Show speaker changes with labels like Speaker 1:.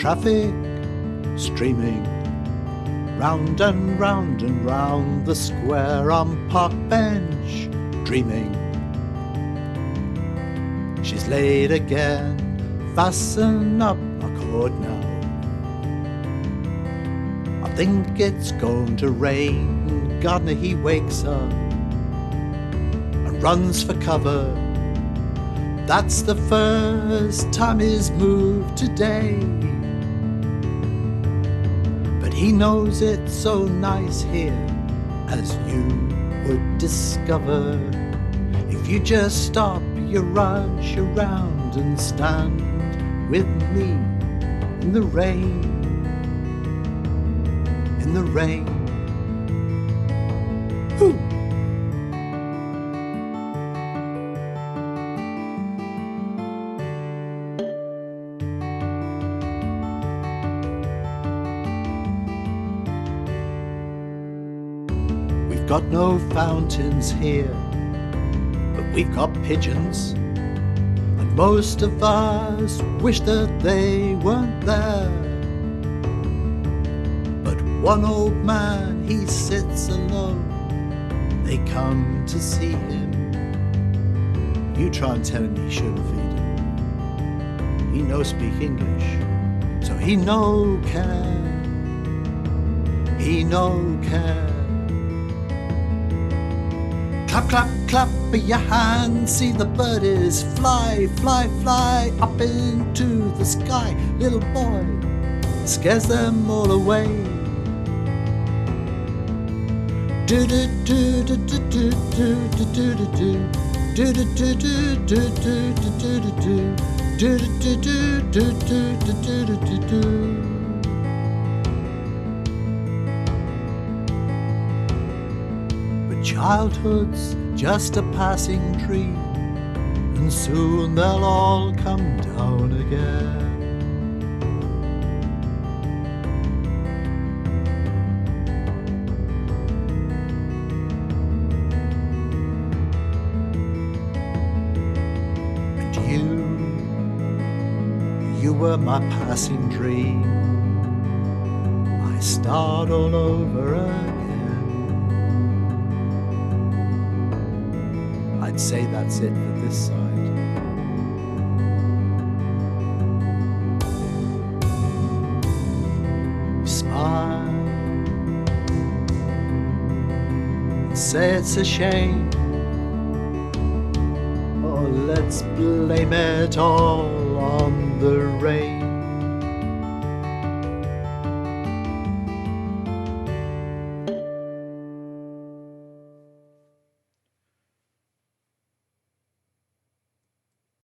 Speaker 1: Traffic streaming round and round and round the square on park bench, dreaming. She's late again, fasten up my coat now. I think it's going to rain. Gardner, he wakes up and runs for cover. That's the first time he's moved today. But he knows it's so nice here, as you would discover, if you just stop your rush around and stand with me in the rain. In the rain. Ooh. We've got no fountains here, but we've got pigeons, and most of us wish that they weren't there. One old man, he sits alone. They come to see him. You try and tell him he shouldn't feed him. He no speak English, so he no care. He no care. Clap, clap, clap your hands. See the birdies fly, fly, fly up into the sky. Little boy scares them all away. Do do do do do do do do do do do do do do do do. But childhood's just a passing dream, and soon they'll all come down again. You were my passing dream. I start all over again. I'd say that's it for this side. Smile and say it's a shame. Oh, let's blame it all on